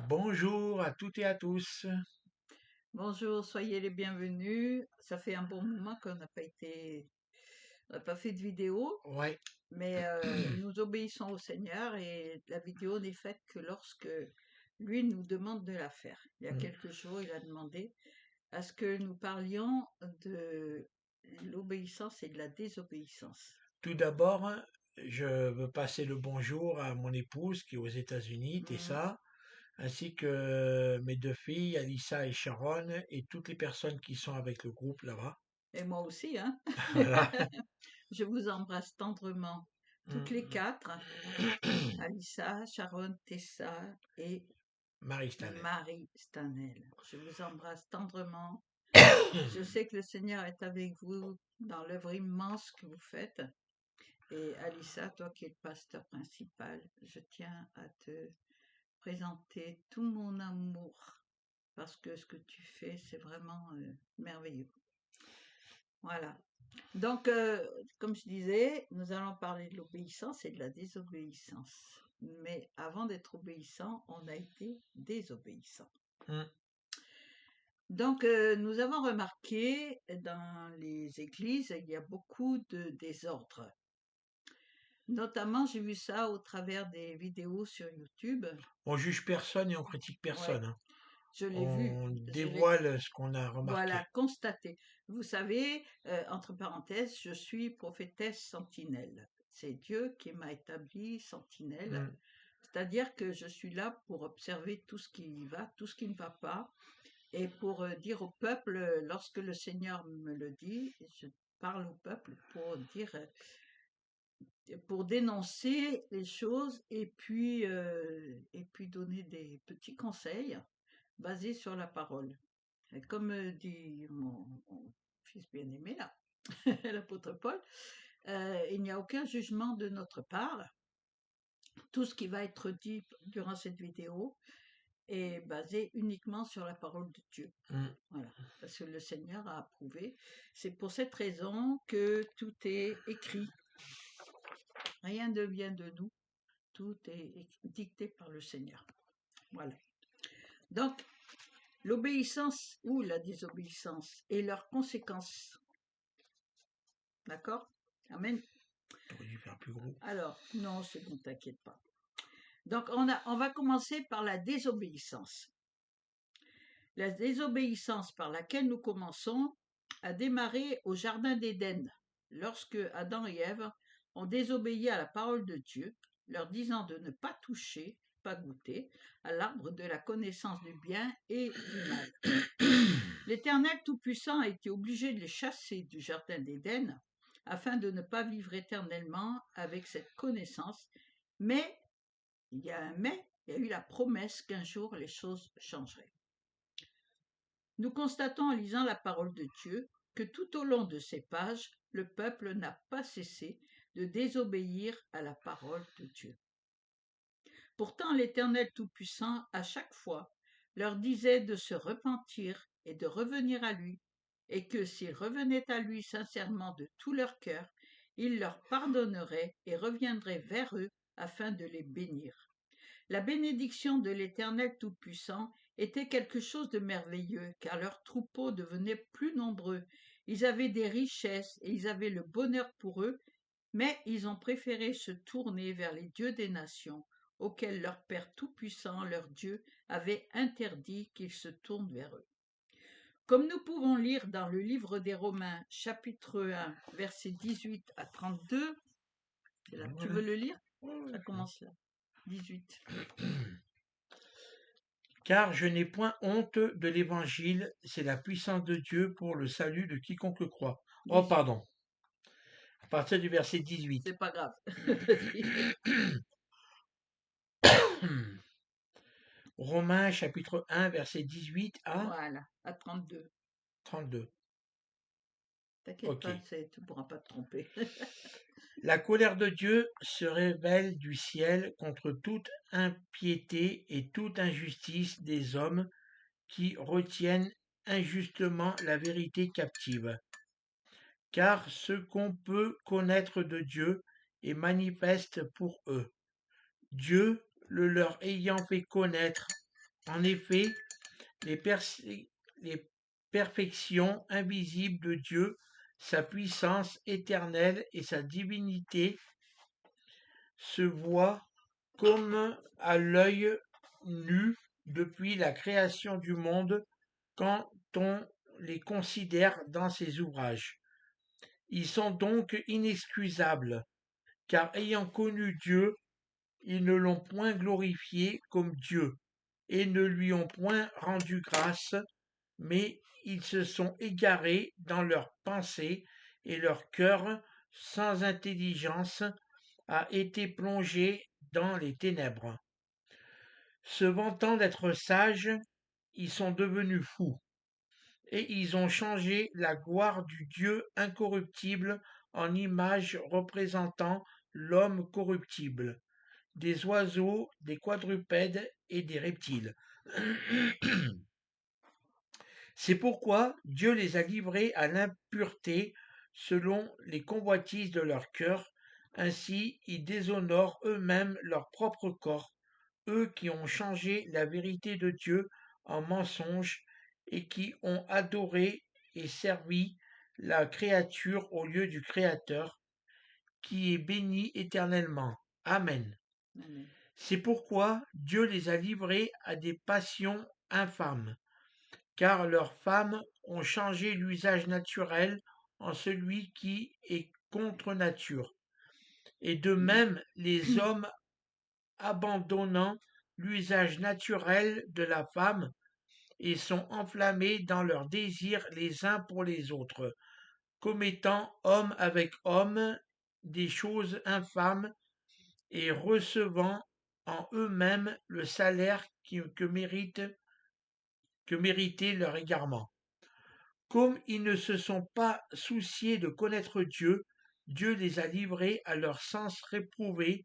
Bonjour à toutes et à tous. Bonjour, soyez les bienvenus. Ça fait un bon moment on n'a pas fait de vidéo, Ouais, mais nous obéissons au Seigneur et la vidéo n'est faite que lorsque lui nous demande de la faire. Il y a mm. quelques jours, il a demandé à ce que nous parlions de l'obéissance et de la désobéissance. Tout d'abord, je veux passer le bonjour à mon épouse qui est aux États-Unis, Mhm. Tessa, ainsi que mes deux filles, Alissa et Sharon, et toutes les personnes qui sont avec le groupe là-bas. Et moi aussi, hein. Voilà. Je vous embrasse tendrement, toutes les Mm. quatre, Alissa, Sharon, Tessa et Marie Stanel. Marie Stanel. Je vous embrasse tendrement. Je sais que le Seigneur est avec vous dans l'œuvre immense que vous faites. Et Alissa, toi qui es le pasteur principal, je tiens à te présenter tout mon amour parce que ce que tu fais, c'est vraiment merveilleux. Voilà. Donc, comme je disais, nous allons parler de l'obéissance et de la désobéissance. Mais avant d'être obéissant, on a été désobéissant. Mm. Donc, nous avons remarqué dans les églises, il y a beaucoup de désordre. Notamment, j'ai vu ça au travers des vidéos sur YouTube. On juge personne et on critique Ouais, personne, hein. je l'ai vu, On je l'ai, dévoile ce qu'on a voilà, remarqué. constaté. Vous savez, entre parenthèses, je suis prophétesse sentinelle. C'est Dieu qui m'a établi sentinelle. Mm. C'est-à-dire que je suis là pour observer tout ce qui va, tout ce qui ne va pas, et pour dire au peuple, lorsque le Seigneur me le dit, je parle au peuple pour dire, pour dénoncer les choses et puis donner des petits conseils basés sur la parole. Et comme dit mon fils bien-aimé là, l'apôtre Paul, il n'y a aucun jugement de notre part. Tout ce qui va être dit durant cette vidéo est basé uniquement sur la parole de Dieu. Mm. Voilà, parce que le Seigneur a approuvé. C'est pour cette raison que tout est écrit. Rien ne vient de nous. Tout est dicté par le Seigneur. Voilà. Donc, l'obéissance ou la désobéissance et leurs conséquences. D'accord? Amen. T'aurais dû faire plus gros. Alors, non, c'est bon, t'inquiète pas. Donc, on va commencer par la désobéissance. La désobéissance par laquelle nous commençons a démarré au Jardin d'Éden, lorsque Adam et Ève ont désobéi à la parole de Dieu, leur disant de ne pas toucher, pas goûter, à l'arbre de la connaissance du bien et du mal. L'Éternel Tout-Puissant a été obligé de les chasser du Jardin d'Éden afin de ne pas vivre éternellement avec cette connaissance, mais il y a un mais, il y a eu la promesse qu'un jour les choses changeraient. Nous constatons en lisant la parole de Dieu que tout au long de ces pages, le peuple n'a pas cessé de désobéir à la parole de Dieu. Pourtant, l'Éternel Tout-Puissant, à chaque fois, leur disait de se repentir et de revenir à lui, et que s'ils revenaient à lui sincèrement de tout leur cœur, il leur pardonnerait et reviendrait vers eux afin de les bénir. La bénédiction de l'Éternel Tout-Puissant était quelque chose de merveilleux, car leurs troupeaux devenaient plus nombreux. Ils avaient des richesses et ils avaient le bonheur pour eux, mais ils ont préféré se tourner vers les dieux des nations, auxquels leur Père Tout-Puissant, leur Dieu, avait interdit qu'ils se tournent vers eux. Comme nous pouvons lire dans le livre des Romains, chapitre 1, versets 18 à 32, là, tu Voilà. veux le lire? Ça commence là. 18. Car je n'ai point honte de l'évangile, c'est la puissance de Dieu pour le salut de quiconque croit. Oh, 18. pardon, à partir du verset 18. C'est pas grave. Vas-y. Romains chapitre 1, verset 18 à Voilà, à 32. 32. T'inquiète Ok. pas, tu pourras pas te tromper. La colère de Dieu se révèle du ciel contre toute impiété et toute injustice des hommes qui retiennent injustement la vérité captive. Car ce qu'on peut connaître de Dieu est manifeste pour eux. Dieu, le leur ayant fait connaître En effet, les, les perfections invisibles de Dieu, sa puissance éternelle et sa divinité se voient comme à l'œil nu depuis la création du monde quand on les considère dans ses ouvrages. Ils sont donc inexcusables, car ayant connu Dieu, ils ne l'ont point glorifié comme Dieu, et ne lui ont point rendu grâce, mais ils se sont égarés dans leurs pensées, et leur cœur, sans intelligence, a été plongé dans les ténèbres. Se vantant d'être sages, ils sont devenus fous, et ils ont changé la gloire du Dieu incorruptible en image représentant l'homme corruptible, des oiseaux, des quadrupèdes et des reptiles. C'est pourquoi Dieu les a livrés à l'impureté selon les convoitises de leur cœur, ainsi ils déshonorent eux-mêmes leur propre corps, eux qui ont changé la vérité de Dieu en mensonge et qui ont adoré et servi la créature au lieu du Créateur, qui est béni éternellement. Amen. Amen. C'est pourquoi Dieu les a livrés à des passions infâmes, car leurs femmes ont changé l'usage naturel en celui qui est contre nature. Et de même, les hommes abandonnant l'usage naturel de la femme et sont enflammés dans leurs désirs les uns pour les autres, commettant homme avec homme des choses infâmes et recevant en eux-mêmes le salaire que méritait leur égarement. Comme ils ne se sont pas souciés de connaître Dieu, Dieu les a livrés à leur sens réprouvé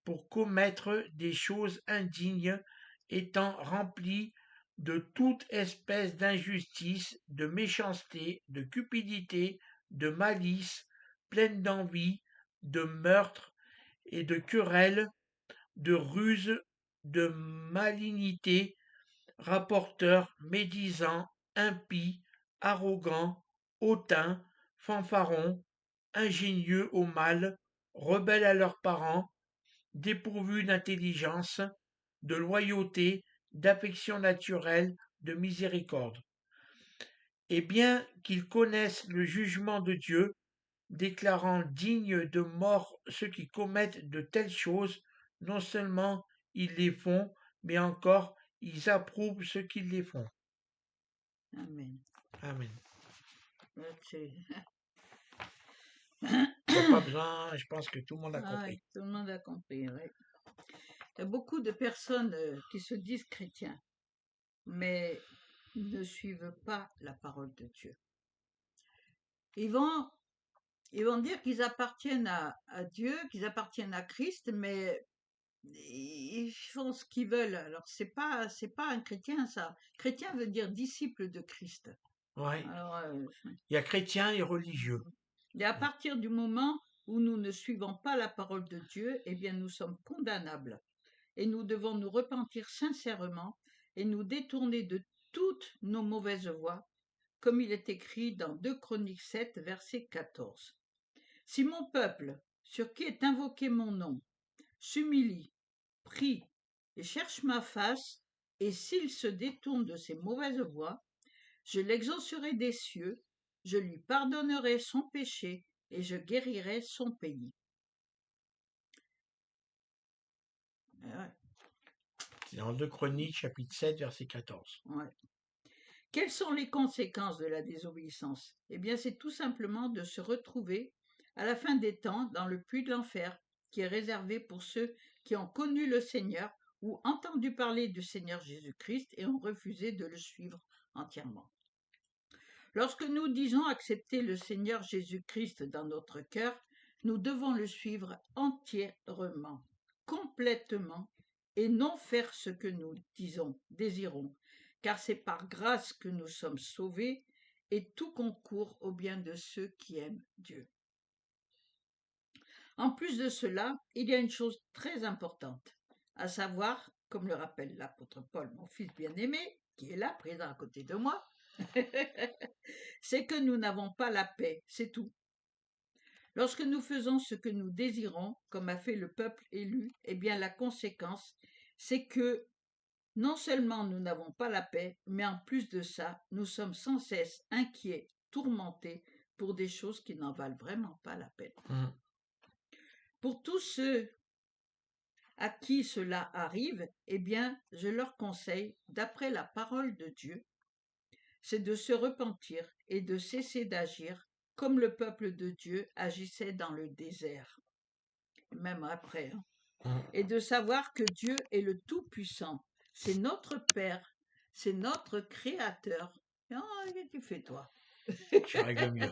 pour commettre des choses indignes, étant remplis de toute espèce d'injustice, de méchanceté, de cupidité, de malice, pleines d'envie, de meurtre et de querelles, de ruse, de malignité, rapporteurs, médisants, impies, arrogants, hautains, fanfarons, ingénieux au mal, rebelles à leurs parents, dépourvus d'intelligence, de loyauté, d'affection naturelle, de miséricorde. Et bien qu'ils connaissent le jugement de Dieu, déclarant dignes de mort ceux qui commettent de telles choses, non seulement ils les font, mais encore ils approuvent ceux qui les font. Amen. Amen. Là, c'est- Il n'y a pas besoin, je pense que tout le monde a Ah, compris. ouais, tout le monde a compris, ouais. Il y a beaucoup de personnes qui se disent chrétiens, mais ne suivent pas la parole de Dieu. Ils vont, ils vont dire qu'ils appartiennent à Dieu, qu'ils appartiennent à Christ, mais ils font ce qu'ils veulent. Alors, c'est pas un chrétien, ça. Chrétien veut dire disciple de Christ. Ouais. Alors, Il y a chrétiens et religieux. et à partir du moment où nous ne suivons pas la parole de Dieu, eh bien, nous sommes condamnables. Et nous devons nous repentir sincèrement et nous détourner de toutes nos mauvaises voies, comme il est écrit dans 2 Chroniques 7, verset 14. Si mon peuple, sur qui est invoqué mon nom, s'humilie, prie et cherche ma face, et s'il se détourne de ses mauvaises voies, je l'exaucerai des cieux, je lui pardonnerai son péché et je guérirai son pays. Ouais, C'est dans 2 Chroniques, chapitre 7, verset 14. ouais. Quelles sont les conséquences de la désobéissance? Eh bien, c'est tout simplement de se retrouver à la fin des temps dans le puits de l'enfer, qui est réservé pour ceux qui ont connu le Seigneur ou entendu parler du Seigneur Jésus-Christ et ont refusé de le suivre entièrement. Lorsque nous disons accepter le Seigneur Jésus-Christ dans notre cœur, nous devons le suivre entièrement, complètement, et non faire ce que nous désirons, car c'est par grâce que nous sommes sauvés, et tout concourt au bien de ceux qui aiment Dieu. En plus de cela, il y a une chose très importante, à savoir comme le rappelle l'apôtre Paul, mon fils bien-aimé, qui est là, présent à côté de moi, c'est que nous n'avons pas la paix, c'est tout. Lorsque nous faisons ce que nous désirons, comme a fait le peuple élu, eh bien la conséquence, c'est que non seulement nous n'avons pas la paix, mais en plus de ça, nous sommes sans cesse inquiets, tourmentés pour des choses qui n'en valent vraiment pas la peine. Mm. Pour tous ceux à qui cela arrive, eh bien, je leur conseille, d'après la parole de Dieu, c'est de se repentir et de cesser d'agir comme le peuple de Dieu agissait dans le désert, même après, hein, Mm. et de savoir que Dieu est le Tout-Puissant, c'est notre Père, c'est notre Créateur. Oh, qu'est-ce que tu fais, toi? Je règle mieux.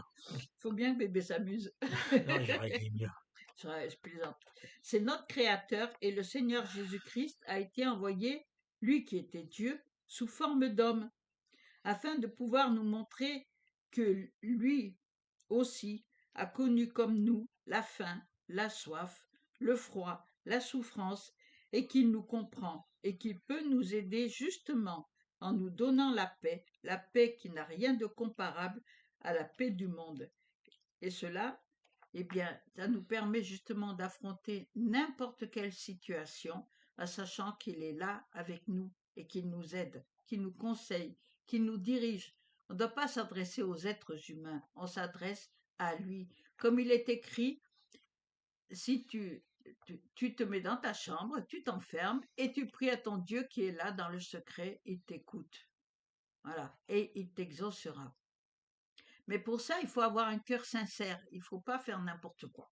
Faut bien que bébé s'amuse. Non, je règle mieux. Je plaisante. C'est notre Créateur et le Seigneur Jésus-Christ a été envoyé, lui qui était Dieu, sous forme d'homme, afin de pouvoir nous montrer que lui aussi a connu comme nous la faim, la soif, le froid, la souffrance, et qu'il nous comprend et qu'il peut nous aider justement en nous donnant la paix qui n'a rien de comparable à la paix du monde. Et cela, eh bien, ça nous permet justement d'affronter n'importe quelle situation en sachant qu'il est là avec nous et qu'il nous aide, qu'il nous conseille, qu'il nous dirige. On ne doit pas s'adresser aux êtres humains, on s'adresse à lui. Comme il est écrit, si tu te mets dans ta chambre, tu t'enfermes et tu pries à ton Dieu qui est là dans le secret, il t'écoute. Voilà, et il t'exaucera. Mais pour ça, il faut avoir un cœur sincère, il ne faut pas faire n'importe quoi.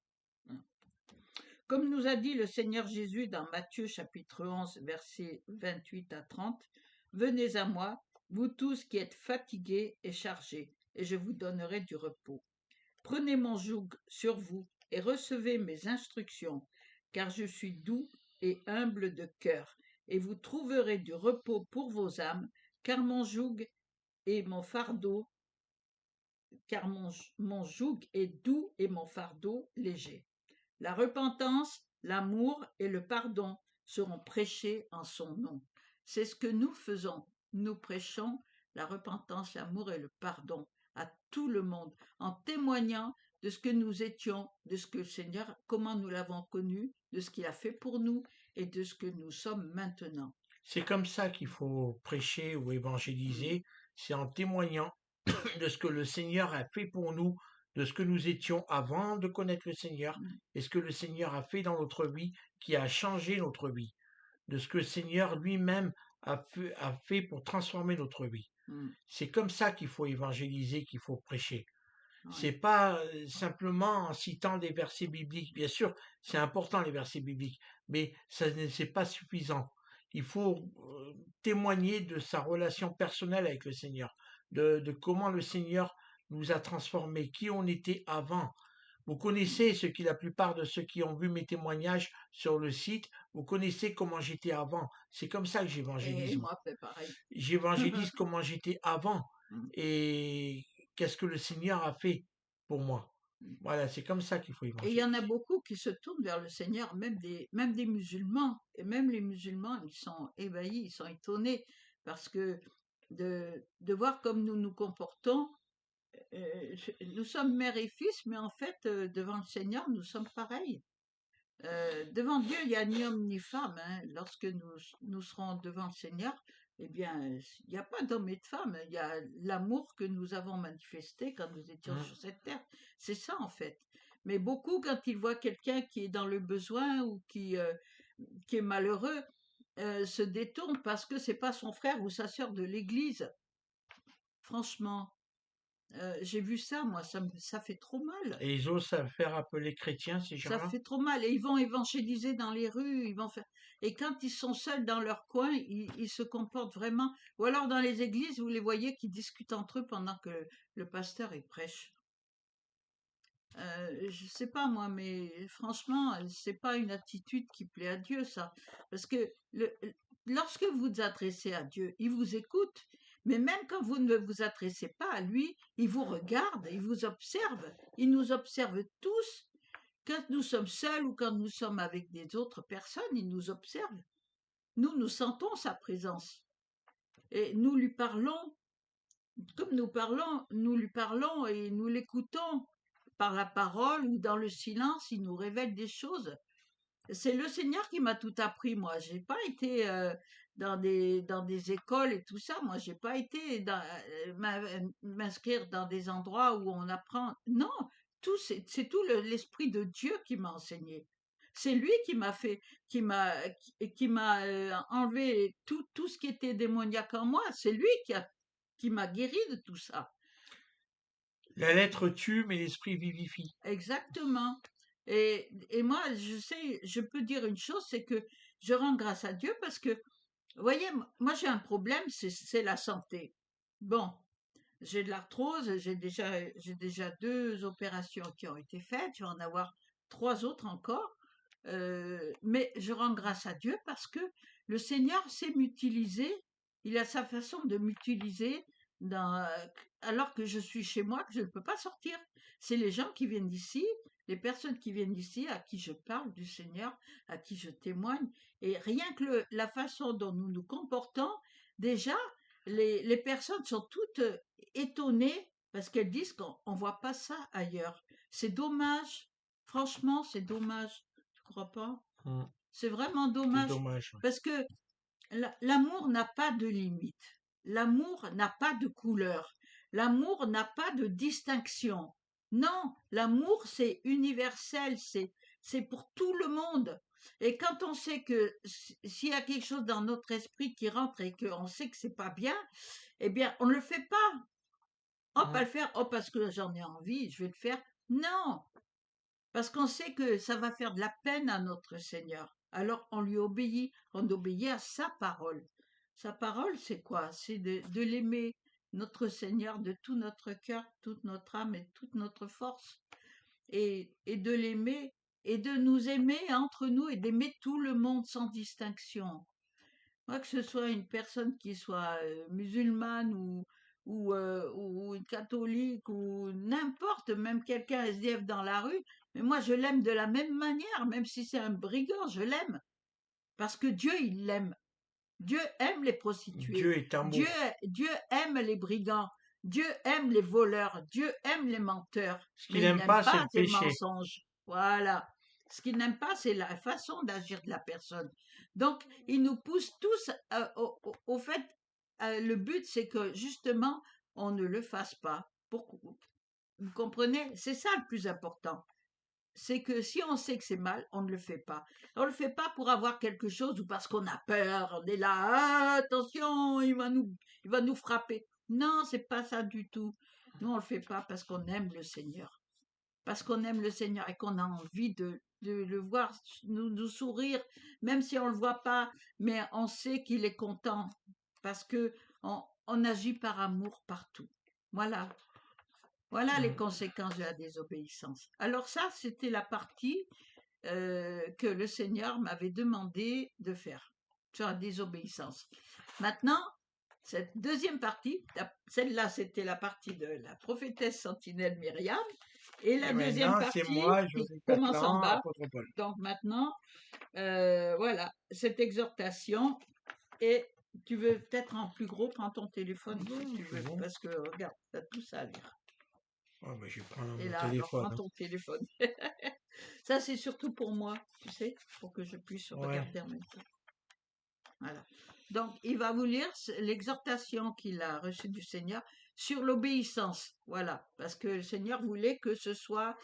Comme nous a dit le Seigneur Jésus dans Matthieu chapitre 11, versets 28 à 30, « Venez à moi, vous tous qui êtes fatigués et chargés, et je vous donnerai du repos. Prenez mon joug sur vous et recevez mes instructions, car je suis doux et humble de cœur, et vous trouverez du repos pour vos âmes, car mon joug et mon fardeau, car mon joug est doux et mon fardeau léger. » La repentance, l'amour et le pardon seront prêchés en son nom. C'est ce que nous faisons. Nous prêchons la repentance, l'amour et le pardon à tout le monde, en témoignant de ce que nous étions, de ce que le Seigneur, comment nous l'avons connu, de ce qu'il a fait pour nous et de ce que nous sommes maintenant. C'est comme ça qu'il faut prêcher ou Mm. évangéliser, c'est en témoignant de ce que le Seigneur a fait pour nous, de ce que nous étions avant de connaître le Seigneur, Mm. et ce que le Seigneur a fait dans notre vie, qui a changé notre vie, de ce que le Seigneur lui-même a fait pour transformer notre vie. Mm. C'est comme ça qu'il faut évangéliser, qu'il faut prêcher. Ouais. C'est pas simplement en citant des versets bibliques. Bien sûr, c'est important les versets bibliques, mais ça c'est pas suffisant. Il faut témoigner de sa relation personnelle avec le Seigneur, de comment le Seigneur nous a transformés, qui on était avant. Vous connaissez la plupart de ceux qui ont vu mes témoignages sur le site, vous connaissez comment j'étais avant. C'est comme ça que Et j'évangélise. moi, c'est pareil. J'évangélise comment j'étais avant Mm. et qu'est-ce que le Seigneur a fait pour moi. Voilà, c'est comme ça qu'il faut Et il y en a évangéliser. beaucoup qui se tournent vers le Seigneur, même des musulmans. Et même les musulmans, ils sont ébahis, ils sont étonnés parce que de voir comme nous nous comportons, nous sommes mère et fils, mais en fait, devant le Seigneur, nous sommes pareils. Devant Dieu, il n'y a ni homme ni femme, hein. Lorsque nous serons devant le Seigneur, eh bien, il n'y a pas d'homme et de femme. Il y a l'amour que nous avons manifesté quand nous étions Hein. sur cette terre. C'est ça, en fait. Mais beaucoup, quand ils voient quelqu'un qui est dans le besoin ou qui est malheureux, se détournent parce que c'est pas son frère ou sa sœur de l'église. Franchement, j'ai vu ça, moi, ça fait trop mal. Et ils osent se faire appeler chrétiens, ces Ça gens-là. fait trop mal. Et ils vont évangéliser dans les rues, ils vont faire. Et quand ils sont seuls dans leur coin, ils se comportent vraiment. Ou alors dans les églises, vous les voyez qui discutent entre eux pendant que le pasteur il prêche. Je sais pas moi, mais franchement, c'est pas une attitude qui plaît à Dieu, ça. Parce que lorsque vous vous adressez à Dieu, il vous écoute. Mais même quand vous ne vous adressez pas à lui, il vous regarde, il vous observe. Il nous observe tous. Quand nous sommes seuls ou quand nous sommes avec des autres personnes, ils nous observent. nous sentons sa présence. Et nous lui parlons, comme nous lui parlons et nous l'écoutons par la parole ou dans le silence, il nous révèle des choses. C'est le Seigneur qui m'a tout appris, moi. J'ai pas été dans des écoles et tout ça. Moi, j'ai pas été m'inscrire dans des endroits où on apprend. Non, c'est tout l'Esprit de Dieu qui m'a enseigné. C'est lui qui m'a fait, qui m'a enlevé tout ce qui était démoniaque en moi. C'est lui qui m'a guéri de tout ça. La lettre tue, mais l'esprit vivifie. Exactement. Et moi, je peux dire une chose, c'est que je rends grâce à Dieu parce que, vous voyez, moi j'ai un problème, c'est la santé. Bon, j'ai de l'arthrose, j'ai déjà 2 opérations qui ont été faites, je vais en avoir 3 autres encore. Mais je rends grâce à Dieu parce que le Seigneur sait m'utiliser, il a sa façon de m'utiliser dans, alors que je suis chez moi, que je ne peux pas sortir. C'est les gens qui viennent d'ici, les personnes qui viennent d'ici, à qui je parle du Seigneur, à qui je témoigne. Et rien que la façon dont nous nous comportons, déjà, les personnes sont toutes étonnées parce qu'elles disent qu'on ne voit pas ça ailleurs. C'est dommage. Franchement, c'est dommage. Tu crois pas? Hmm. C'est vraiment C'est dommage dommage. Ouais. parce que l'amour n'a pas de limite. L'amour n'a pas de couleur. L'amour n'a pas de distinction. Non, l'amour, c'est universel, c'est pour tout le monde. Et quand on sait que s'il y a quelque chose dans notre esprit qui rentre et qu'on sait que c'est pas bien, eh bien, on ne le fait pas. On Hmm. va le faire, oh, parce que j'en ai envie, je vais le faire. Non, parce qu'on sait que ça va faire de la peine à notre Seigneur. Alors on lui obéit, on obéit à sa parole. Sa parole, c'est quoi? C'est de l'aimer, notre Seigneur, de tout notre cœur, toute notre âme et toute notre force. Et de l'aimer, et de nous aimer entre nous, et d'aimer tout le monde sans distinction. Moi, que ce soit une personne qui soit musulmane ou une catholique ou n'importe, même quelqu'un SDF dans la rue, mais moi, je l'aime de la même manière, même si c'est un brigand, je l'aime. Parce que Dieu, il l'aime. Dieu aime les prostituées. Dieu est Dieu, amour. Dieu aime les brigands. Dieu aime les voleurs. Dieu aime les menteurs. Ce qu'il Mais il n'aime n'aime pas, c'est pas le ces péché. mensonges. Voilà. Ce qu'il n'aime pas, c'est la façon d'agir de la personne. Donc, il nous pousse tous au fait, le but, c'est que justement, on ne le fasse pas. Vous comprenez? C'est ça le plus important. C'est que si on sait que c'est mal, on ne le fait pas. On ne le fait pas pour avoir quelque chose ou parce qu'on a peur. On est là, ah, attention, il va nous frapper. Non, c'est pas ça du tout. Nous, on le fait pas parce qu'on aime le Seigneur. Parce qu'on aime le Seigneur et qu'on a envie de le voir nous sourire, même si on le voit pas, mais on sait qu'il est content parce que on agit par amour partout. Voilà. Voilà les Hmm. conséquences de la désobéissance. Alors ça, c'était la partie que le Seigneur m'avait demandé de faire sur la désobéissance. Maintenant, cette deuxième partie, celle-là, c'était la partie de la prophétesse sentinelle Myriam, et la Et deuxième maintenant, c'est partie moi, qui Joseph commence en Catlan, bas. apôtre Paul. Donc maintenant, voilà, cette exhortation, et tu veux peut-être en plus gros, prends ton téléphone si Non, tu c'est veux, bon. parce que regarde, t'as tout ça à lire. Ah, ben, je vais prendre Et mon là, alors téléphone. prends ton téléphone. Ça, c'est surtout pour moi, tu sais, pour que je puisse Ouais. regarder en même temps. Voilà. Donc, il va vous lire l'exhortation qu'il a reçue du Seigneur sur l'obéissance. Voilà. Parce que le Seigneur voulait que ce soit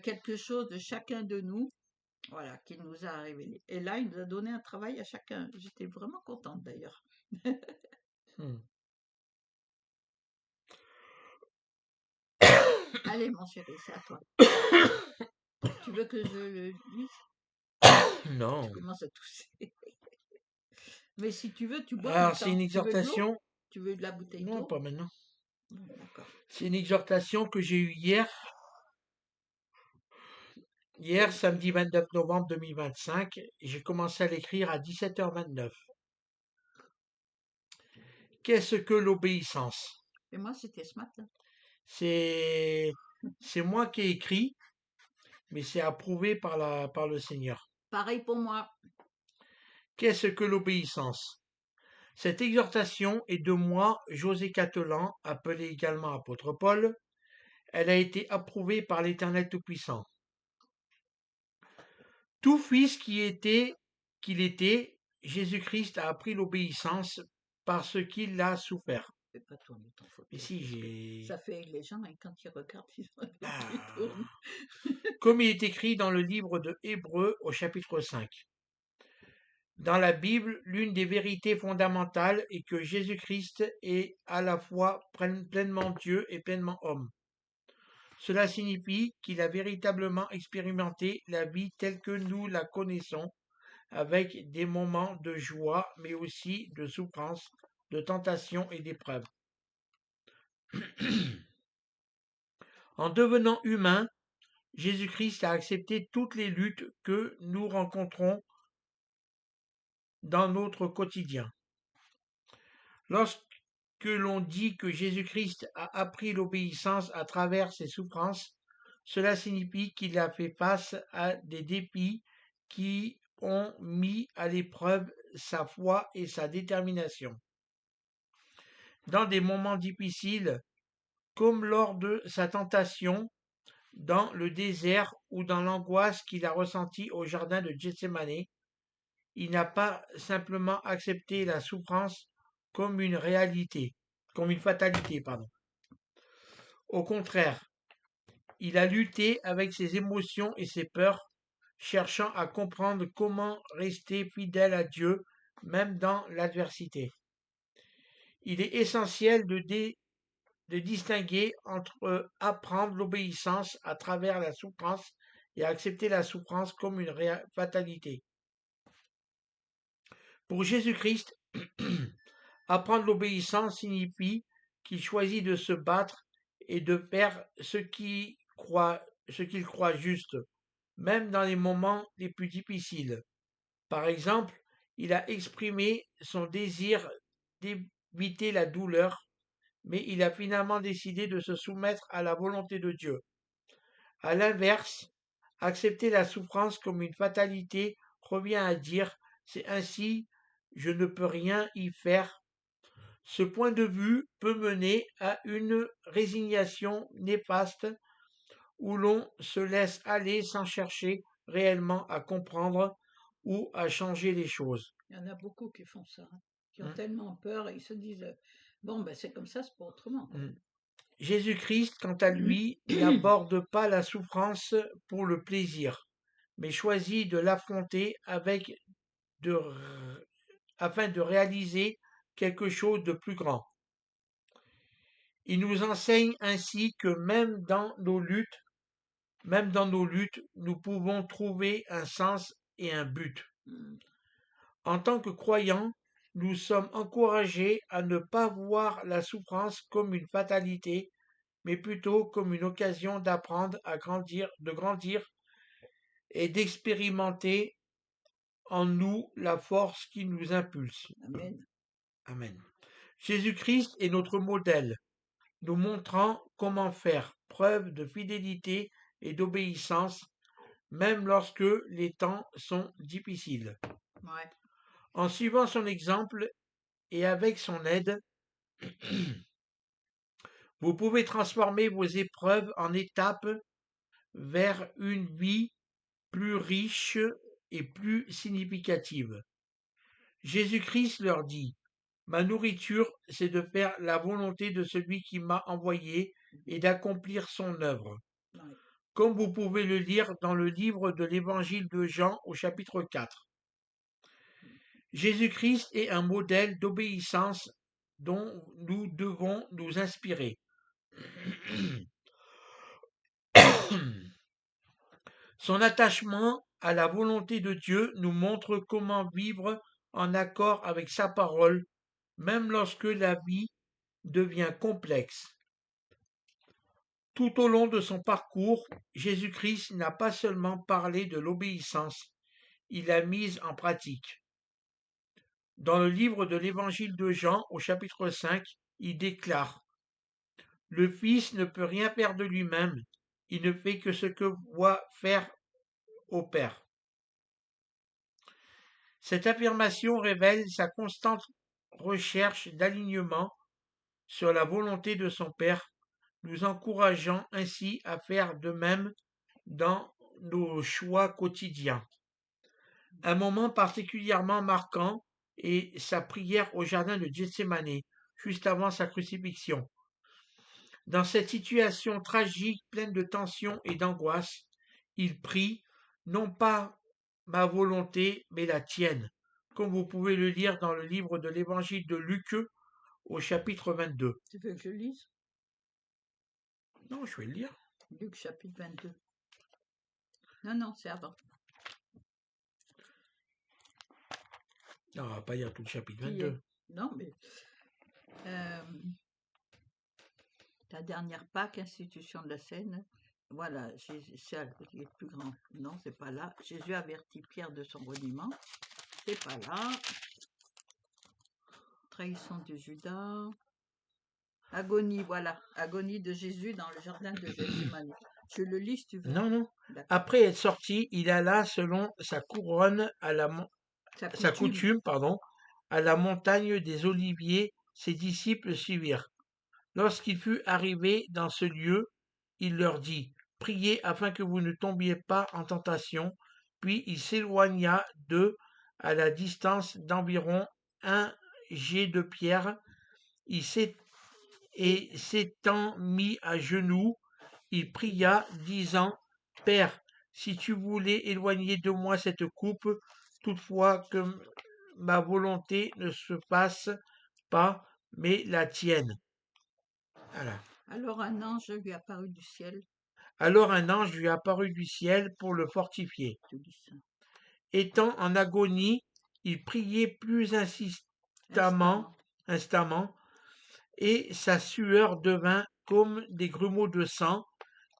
quelque chose de chacun de nous, voilà, qu'il nous a révélé. Et là, il nous a donné un travail à chacun. J'étais vraiment contente d'ailleurs. Hmm. Allez, mon chéri, c'est à toi. Tu veux que je le lise? Tu Non. commences à tousser. Mais si tu veux, tu bois tout le Alors, c'est une temps. Tu veux de l'eau? exhortation. Tu veux de la bouteille Non, d'eau? pas maintenant. D'accord. C'est une exhortation que j'ai eue hier, Et, samedi 29 novembre 2025. J'ai commencé à l'écrire à 17h29. Qu'est-ce que l'obéissance? et moi, c'était ce matin. C'est c'est moi qui ai écrit, mais c'est approuvé par le Seigneur. Pareil pour moi. Qu'est-ce que l'obéissance? Cette exhortation est de moi, José Catelan, appelé également apôtre Paul. Elle a été approuvée par l'Éternel Tout-Puissant. Tout fils qu'il était, Jésus-Christ a appris l'obéissance parce qu'il l'a souffert. Fais pas tourner ton fauteuil. Mais si parce que j'ai... Ça fait les gens, et quand ils regardent, ils ont les Ah. qui tournent. Comme il est écrit dans le livre de Hébreux au chapitre 5. Dans la Bible, l'une des vérités fondamentales est que Jésus-Christ est à la fois pleinement Dieu et pleinement homme. Cela signifie qu'il a véritablement expérimenté la vie telle que nous la connaissons, avec des moments de joie, mais aussi de souffrance, de tentation et d'épreuve. En devenant humain, Jésus-Christ a accepté toutes les luttes que nous rencontrons dans notre quotidien. Lorsque l'on dit que Jésus-Christ a appris l'obéissance à travers ses souffrances, cela signifie qu'il a fait face à des défis qui ont mis à l'épreuve sa foi et sa détermination. Dans des moments difficiles, comme lors de sa tentation dans le désert ou dans l'angoisse qu'il a ressentie au jardin de Gethsémani, il n'a pas simplement accepté la souffrance comme une réalité, comme une fatalité, pardon. Au contraire, il a lutté avec ses émotions et ses peurs, cherchant à comprendre comment rester fidèle à Dieu, même dans l'adversité. Il est essentiel de distinguer entre apprendre l'obéissance à travers la souffrance et accepter la souffrance comme une fatalité. Pour Jésus-Christ, apprendre l'obéissance signifie qu'il choisit de se battre et de faire ce qu'il croit juste, même dans les moments les plus difficiles. Par exemple, il a exprimé son désir d'éviter la douleur, mais il a finalement décidé de se soumettre à la volonté de Dieu. À l'inverse, accepter la souffrance comme une fatalité revient à dire c'est ainsi, je ne peux rien y faire. Ce point de vue peut mener à une résignation néfaste où l'on se laisse aller sans chercher réellement à comprendre ou à changer les choses. Il y en a beaucoup qui font ça, qui ont tellement peur et ils se disent bon, ben c'est comme ça, c'est pas autrement. Jésus-Christ, quant à lui, n'aborde pas la souffrance pour le plaisir, mais choisit de l'affronter afin de réaliser quelque chose de plus grand. Il nous enseigne ainsi que même dans nos luttes, nous pouvons trouver un sens et un but. En tant que croyants, nous sommes encouragés à ne pas voir la souffrance comme une fatalité, mais plutôt comme une occasion d'apprendre à grandir, de grandir et d'expérimenter en nous la force qui nous impulse. Amen. Amen. Jésus-Christ est notre modèle, nous montrant comment faire preuve de fidélité et d'obéissance, même lorsque les temps sont difficiles. Ouais. En suivant son exemple et avec son aide, vous pouvez transformer vos épreuves en étapes vers une vie plus riche et plus significative. Jésus-Christ leur dit, ma nourriture, c'est de faire la volonté de celui qui m'a envoyé et d'accomplir son œuvre. Ouais. Comme vous pouvez le lire dans le livre de l'Évangile de Jean au chapitre 4. Jésus-Christ est un modèle d'obéissance dont nous devons nous inspirer. Son attachement à la volonté de Dieu nous montre comment vivre en accord avec sa parole, même lorsque la vie devient complexe. Tout au long de son parcours, Jésus-Christ n'a pas seulement parlé de l'obéissance, il l'a mise en pratique. Dans le livre de l'Évangile de Jean, au chapitre 5, il déclare « Le Fils ne peut rien faire de lui-même, il ne fait que ce que voit faire au Père. » Cette affirmation révèle sa constante recherche d'alignement sur la volonté de son Père, nous encourageant ainsi à faire de même dans nos choix quotidiens. Un moment particulièrement marquant est sa prière au jardin de Gethsémani, juste avant sa crucifixion. Dans cette situation tragique, pleine de tension et d'angoisse, il prie, non pas ma volonté, mais la tienne, comme vous pouvez le lire dans le livre de l'évangile de Luc au chapitre 22. Tu veux que je lise? Non, je vais le lire. Luc chapitre 22. Non, c'est avant. Non, on va pas lire tout le chapitre Qui 22. est? Non, mais ta dernière Pâque, institution de la scène. Voilà, c'est le plus grand. Non, c'est pas là. Jésus avertit Pierre de son reniement. C'est pas là. Trahison de Judas. Agonie, voilà. Agonie de Jésus dans le jardin de Gethsémani. Je le lis si tu veux. Non. D'accord. Après être sorti, il alla selon sa couronne à sa coutume, à la montagne des Oliviers. Ses disciples suivirent. Lorsqu'il fut arrivé dans ce lieu, il leur dit, priez afin que vous ne tombiez pas en tentation. Puis il s'éloigna d'eux à la distance d'environ un jet de pierre. Et s'étant mis à genoux, il pria, disant, Père, si tu voulais éloigner de moi cette coupe, toutefois que ma volonté ne se fasse pas, mais la tienne. Voilà. Alors un ange lui apparut du ciel. Alors un ange lui apparut du ciel pour le fortifier. Tu dis ça. Étant en agonie, il priait plus instamment, et sa sueur devint comme des grumeaux de sang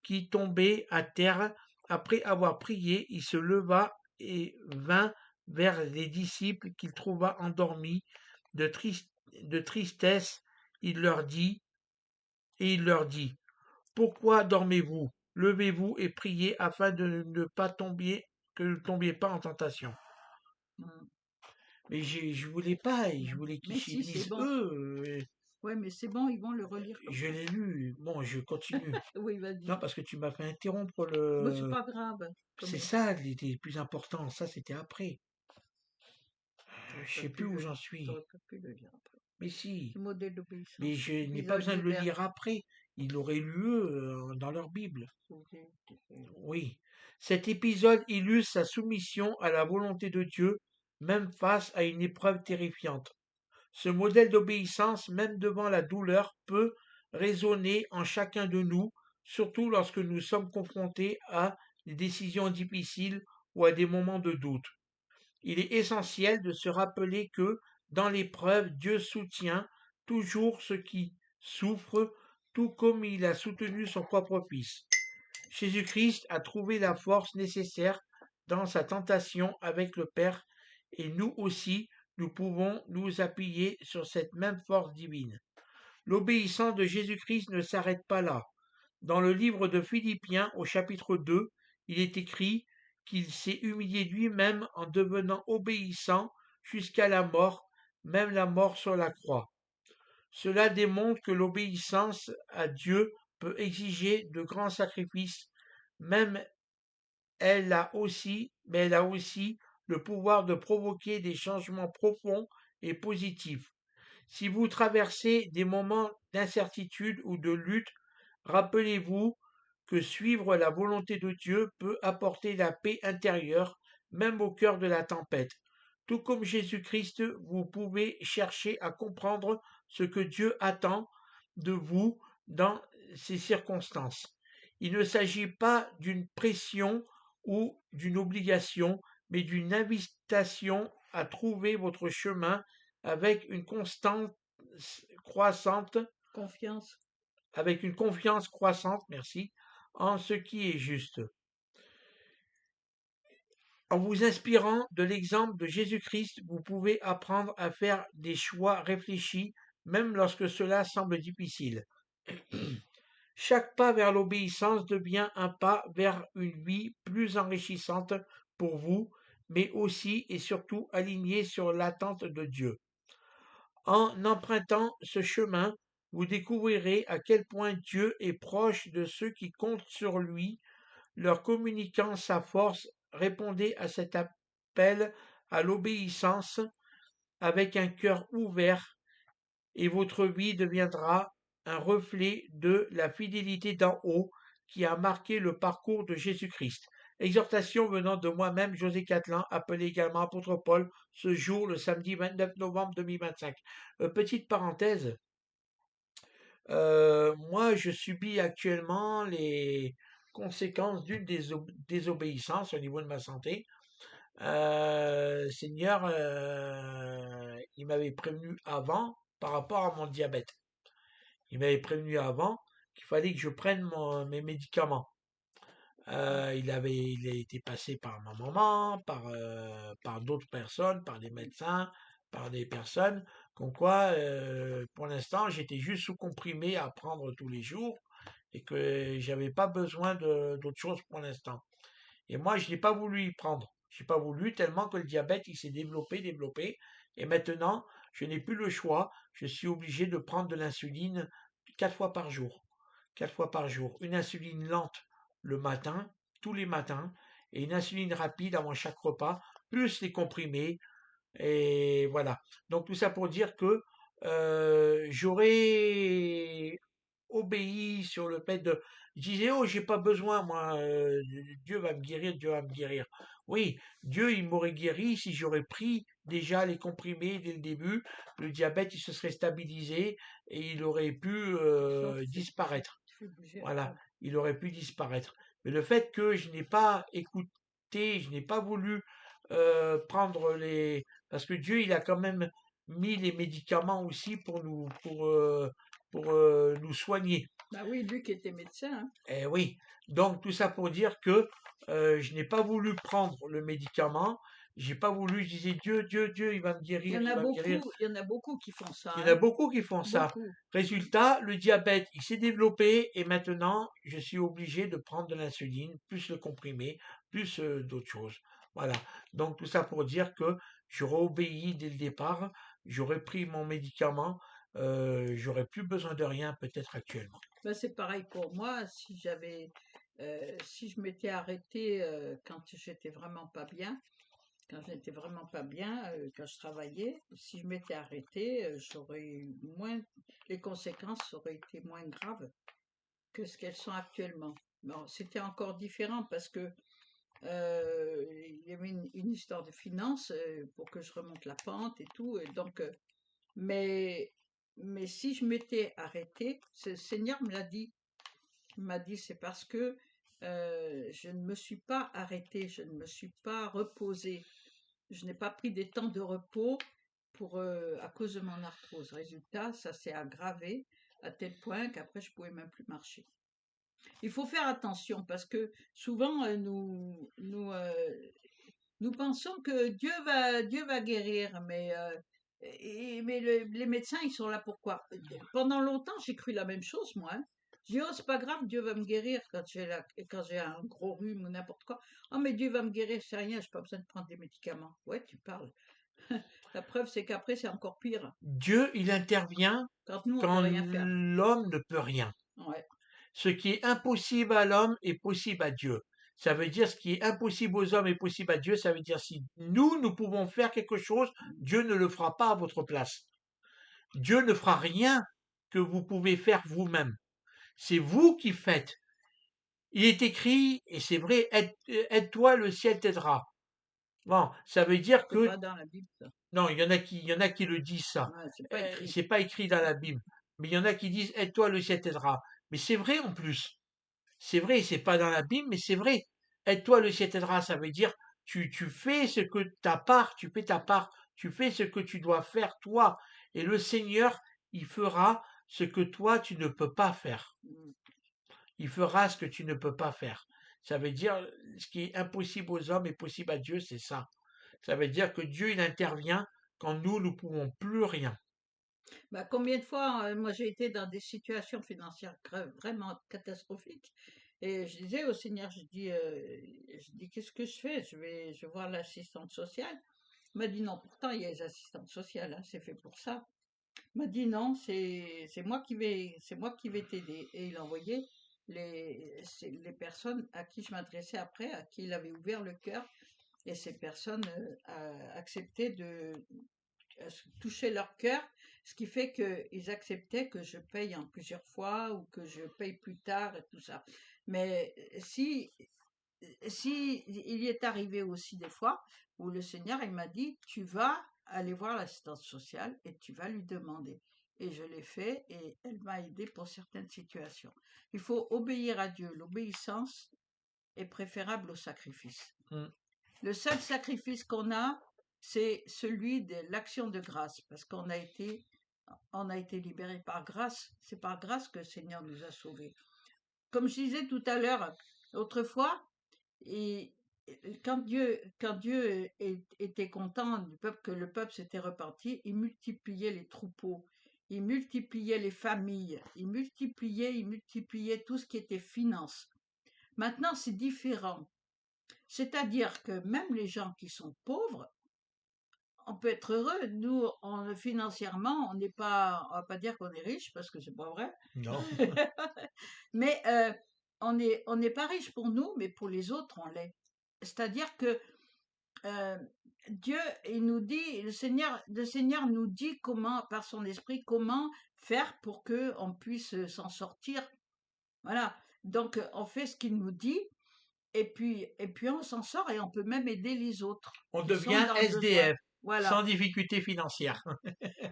qui tombaient à terre. Après avoir prié, il se leva et vint vers les disciples qu'il trouva endormis de tristesse. Il leur dit, pourquoi dormez-vous? Levez-vous et priez afin de ne pas tomber, que ne tombiez pas en tentation. Hmm. Mais je voulais pas, je voulais qu'ils Mais si, lisent c'est bon. eux. Ouais, mais c'est bon, ils vont le relire comme Je ça. l'ai lu. Bon, je continue. Oui, vas-y. Non, parce que tu m'as fait interrompre Bon, c'est le. pas grave. C'est ça le plus important. Ça, c'était après. T'aurais Je pas sais pu plus où le, j'en suis. t'aurais pas pu le lire après. Mais si. Le modèle Mais d'obéissance. je n'ai pas Épisode besoin de le d'Hubert. lire après. Ils l'auraient lu dans leur Bible. Oui. Cet épisode illustre sa soumission à la volonté de Dieu, même face à une épreuve terrifiante. Ce modèle d'obéissance, même devant la douleur, peut résonner en chacun de nous, surtout lorsque nous sommes confrontés à des décisions difficiles ou à des moments de doute. Il est essentiel de se rappeler que, dans l'épreuve, Dieu soutient toujours ceux qui souffrent, tout comme il a soutenu son propre Fils. Jésus-Christ a trouvé la force nécessaire dans sa tentation avec le Père, et nous aussi, nous pouvons nous appuyer sur cette même force divine. L'obéissance de Jésus-Christ ne s'arrête pas là. Dans le livre de Philippiens au chapitre 2, il est écrit qu'il s'est humilié lui-même en devenant obéissant jusqu'à la mort, même la mort sur la croix. Cela démontre que l'obéissance à Dieu peut exiger de grands sacrifices, même mais elle a aussi le pouvoir de provoquer des changements profonds et positifs. Si vous traversez des moments d'incertitude ou de lutte, rappelez-vous que suivre la volonté de Dieu peut apporter la paix intérieure, même au cœur de la tempête. Tout comme Jésus-Christ, vous pouvez chercher à comprendre ce que Dieu attend de vous dans ces circonstances. Il ne s'agit pas d'une pression ou d'une obligation, mais d'une invitation à trouver votre chemin avec une constance croissante, Confiance. avec une confiance croissante, merci, en ce qui est juste. En vous inspirant de l'exemple de Jésus-Christ, vous pouvez apprendre à faire des choix réfléchis, même lorsque cela semble difficile. Chaque pas vers l'obéissance devient un pas vers une vie plus enrichissante pour vous mais aussi et surtout alignés sur l'attente de Dieu. En empruntant ce chemin, vous découvrirez à quel point Dieu est proche de ceux qui comptent sur lui, leur communiquant sa force. Répondez à cet appel à l'obéissance avec un cœur ouvert et votre vie deviendra un reflet de la fidélité d'en haut qui a marqué le parcours de Jésus-Christ. Exhortation venant de moi-même, José Catelan, appelé également apôtre Paul, ce jour, le samedi 29 novembre 2025. Petite parenthèse, moi je subis actuellement les conséquences d'une désobéissance au niveau de ma santé. Seigneur, il m'avait prévenu avant par rapport à mon diabète. Il m'avait prévenu avant qu'il fallait que je prenne mes médicaments. Il a été passé par ma maman, par d'autres personnes, par des médecins, par des personnes, comme quoi, pour l'instant, j'étais juste sous comprimé à prendre tous les jours et que j'avais pas besoin d'autre chose pour l'instant. Et moi, je n'ai pas voulu y prendre. Je n'ai pas voulu tellement que le diabète, il s'est développé. Et maintenant, je n'ai plus le choix. Je suis obligé de prendre de l'insuline 4 fois par jour. 4 fois par jour. Une insuline lente le matin, tous les matins, et une insuline rapide avant chaque repas, plus les comprimés. Et voilà. Donc tout ça pour dire que j'aurais obéi sur le fait de. Je disais, oh, j'ai pas besoin, moi, Dieu va me guérir, Dieu va me guérir. Oui, Dieu, il m'aurait guéri si j'aurais pris déjà les comprimés dès le début. Le diabète, il se serait stabilisé et il aurait pu Sauf disparaître. tu fais bouger la Voilà, table. il aurait pu disparaître. Mais le fait que je n'ai pas écouté, je n'ai pas voulu prendre les. Parce que Dieu, il a quand même mis les médicaments aussi pour nous soigner. Bah oui, lui qui était médecin, hein. Eh oui, donc tout ça pour dire que je n'ai pas voulu prendre le médicament. J'ai pas voulu, je disais Dieu, Dieu, Dieu, il va me guérir, il va me guérir. Il y en a beaucoup qui font ça, Il y en a hein. beaucoup qui font ça. Beaucoup. Résultat, le diabète, il s'est développé et maintenant, je suis obligé de prendre de l'insuline, plus le comprimé, plus d'autres choses. Voilà. Donc tout ça pour dire que j'aurais obéi dès le départ, j'aurais pris mon médicament, j'aurais plus besoin de rien peut-être actuellement. Bah, c'est pareil pour moi. Si je m'étais arrêtée quand j'étais vraiment pas bien, quand je travaillais, si je m'étais arrêtée, j'aurais eu moins, les conséquences auraient été moins graves que ce qu'elles sont actuellement. Bon, c'était encore différent parce que il y avait une histoire de finances pour que je remonte la pente et tout, et donc, mais, mais si je m'étais arrêtée, le Seigneur me l'a dit. Il m'a dit, c'est parce que je ne me suis pas arrêtée, je ne me suis pas reposée, je n'ai pas pris des temps de repos à cause de mon arthrose. Résultat, ça s'est aggravé à tel point qu'après, je pouvais même plus marcher. Il faut faire attention parce que souvent, nous pensons que Dieu va guérir, mais les médecins, ils sont là pour quoi? Pendant longtemps, j'ai cru la même chose, moi, hein. J'ai dit, oh, c'est pas grave, Dieu va me guérir quand j'ai un gros rhume ou n'importe quoi. Oh, mais Dieu va me guérir, c'est rien, j'ai pas besoin de prendre des médicaments. Ouais, tu parles. La preuve, c'est qu'après, c'est encore pire. Dieu, il intervient Quand nous, on peut quand rien faire. l'homme ne peut rien. Ouais. Ce qui est impossible à l'homme est possible à Dieu. Ça veut dire ce qui est impossible aux hommes est possible à Dieu. Ça veut dire si nous pouvons faire quelque chose, Dieu ne le fera pas à votre place. Dieu ne fera rien que vous pouvez faire vous-même. C'est vous qui faites. Il est écrit, et c'est vrai, aide-toi, le ciel t'aidera. Bon, ça veut dire C'est que, pas dans la Bible, ça. non, il y en a qui le disent ça. Ouais, c'est pas écrit. C'est pas écrit dans la Bible. Mais il y en a qui disent, aide-toi, le ciel t'aidera. Mais c'est vrai en plus. C'est vrai, c'est pas dans la Bible, mais c'est vrai. Aide-toi, le ciel t'aidera. Ça veut dire, tu fais ce que ta part, tu fais ta part, tu fais ce que tu dois faire toi. Et le Seigneur, il fera ce que toi, tu ne peux pas faire. Mm. Il fera ce que tu ne peux pas faire. Ça veut dire, ce qui est impossible aux hommes est possible à Dieu, c'est ça. Ça veut dire que Dieu, il intervient quand nous ne pouvons plus rien. Bah, combien de fois, moi, j'ai été dans des situations financières vraiment catastrophiques. Et je disais au Seigneur, je dis, qu'est-ce que je fais? Je vais voir l'assistante sociale. Il m'a dit non, pourtant il y a les assistantes sociales, hein, c'est fait pour ça. Il m'a dit non, c'est moi qui vais t'aider. Et il envoyait les personnes à qui je m'adressais après, à qui il avait ouvert le cœur, et ces personnes acceptaient de toucher leur cœur, ce qui fait qu'ils acceptaient que je paye en plusieurs fois ou que je paye plus tard et tout ça. Mais si il y est arrivé aussi des fois où le Seigneur il m'a dit tu vas aller voir l'assistante sociale et tu vas lui demander. Et je l'ai fait et elle m'a aidé pour certaines situations. Il faut obéir à Dieu. L'obéissance est préférable au sacrifice. Mm. Le seul sacrifice qu'on a, c'est celui de l'action de grâce, parce qu'on a été libéré par grâce. C'est par grâce que le Seigneur nous a sauvés. Comme je disais tout à l'heure, autrefois, et quand Dieu était content du peuple, que le peuple s'était repenti, il multipliait les troupeaux, il multipliait les familles, il multipliait tout ce qui était finance. Maintenant, c'est différent. C'est-à-dire que même les gens qui sont pauvres, on peut être heureux. Nous, financièrement, on va pas dire qu'on est riche parce que c'est pas vrai, Non. mais on n'est pas riche pour nous, mais pour les autres, on l'est. C'est-à-dire que euh, Dieu, il nous dit, le Seigneur nous dit comment, par son esprit, comment faire pour que on puisse s'en sortir. Voilà. Donc, on fait ce qu'il nous dit, et puis on s'en sort et on peut même aider les autres On qui sont devient dans le besoin. SDF, Voilà. sans difficulté financière.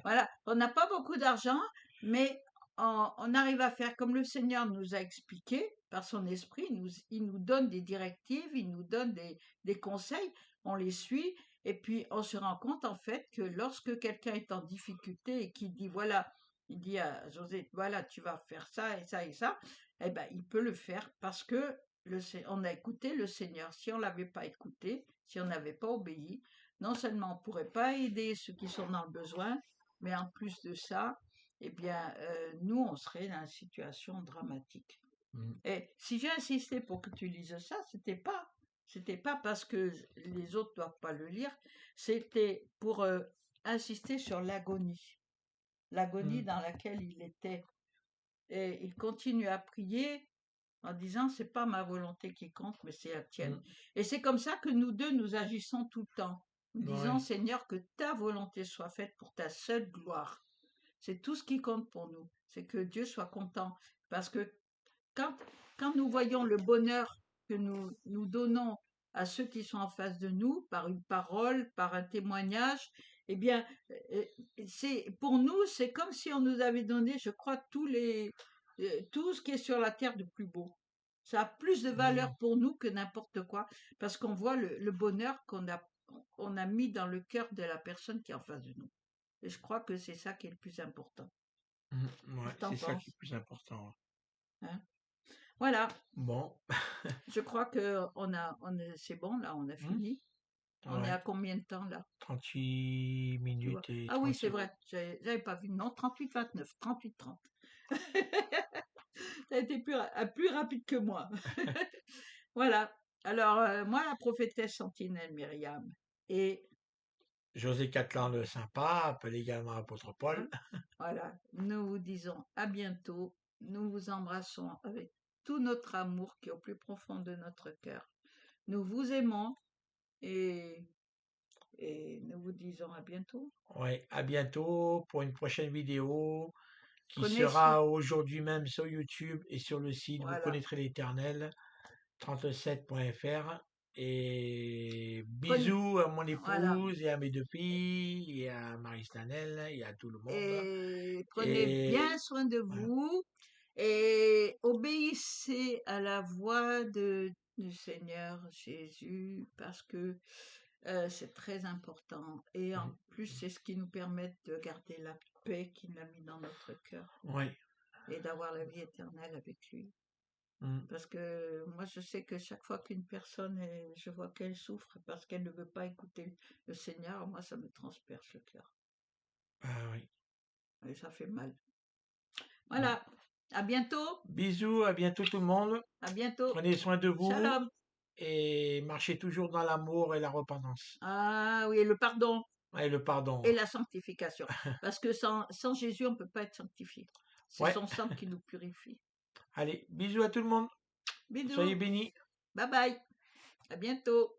Voilà. On n'a pas beaucoup d'argent, mais on arrive à faire comme le Seigneur nous a expliqué par son esprit. Il nous donne des directives, il nous donne des conseils, on les suit, et puis on se rend compte en fait que lorsque quelqu'un est en difficulté et qu'il dit voilà, il dit à José, voilà, tu vas faire ça et ça et ça, eh ben il peut le faire parce que on a écouté le Seigneur. Si on l'avait pas écouté, si on n'avait pas obéi, non seulement on ne pourrait pas aider ceux qui sont dans le besoin, mais en plus de ça, eh bien, nous, on serait dans une situation dramatique. Mm. Et si j'ai insisté pour que tu lises ça, c'était pas parce que les autres doivent pas le lire, c'était pour insister sur l'agonie Mm. dans laquelle il était. Et il continue à prier en disant, c'est pas ma volonté qui compte, mais c'est la tienne. Mm. Et c'est comme ça que nous deux, nous agissons tout le temps. Nous disons, Ouais. Seigneur, que ta volonté soit faite pour ta seule gloire. C'est tout ce qui compte pour nous. C'est que Dieu soit content. Parce que quand, quand nous voyons le bonheur que nous donnons à ceux qui sont en face de nous, par une parole, par un témoignage, eh bien, euh, pour nous, c'est comme si on nous avait donné, je crois, tout ce qui est sur la terre de plus beau. Ça a plus de valeur Mm. pour nous que n'importe quoi, parce qu'on voit le bonheur qu'on a mis dans le cœur de la personne qui est en face de nous. Et je crois que c'est ça qui est le plus important. Mm. Ouais, Qu'est-ce que t'en c'est ça qui est penses, le plus important. hein? Voilà, Bon. je crois que c'est bon, là, on a Mm. fini. On est à Ouais. combien de temps, là? 38 Tu vois? minutes et Ah oui, 30 c'est secondes. vrai, j'avais pas vu. Non, 38-29, 38-30. Ça a été plus rapide que moi. Voilà. Alors, moi, la prophétesse sentinelle Myriam. Et José Catlan le sympa, appelé également apôtre Paul. hein, voilà, nous vous disons à bientôt. Nous vous embrassons avec tout notre amour qui est au plus profond de notre cœur. Nous vous aimons et, et nous vous disons à bientôt. Ouais, à bientôt pour une prochaine vidéo qui Prenez soin. sera aujourd'hui même sur YouTube et sur le site Vous Voilà. connaîtrez l'Éternel 37.fr. Et Prenez, bisous à mon voilà. épouse et à mes deux filles et à Marie-Stanel et à tout le monde. Et prenez bien Et soin de voilà. vous et obéissez à la voix du Seigneur Jésus parce que c'est très important. Et en plus, c'est ce qui nous permet de garder la paix qu'il a mis dans notre cœur Ouais. et d'avoir la vie éternelle avec lui. Mm. Parce que moi, je sais que chaque fois qu'une personne, je vois qu'elle souffre parce qu'elle ne veut pas écouter le Seigneur, moi, ça me transperce le cœur. Ah oui. Et ça fait mal. Mm. Voilà. À bientôt. Bisous, à bientôt tout le monde. À bientôt. Prenez soin de vous Shalom. et marchez toujours dans l'amour et la repentance. Ah oui, le pardon Et le pardon. et la sanctification. Parce que sans Jésus, on ne peut pas être sanctifié. C'est Ouais, son sang qui nous purifie. allez, bisous à tout le monde. Soyez Bisous. bénis. Bye bye. À bientôt.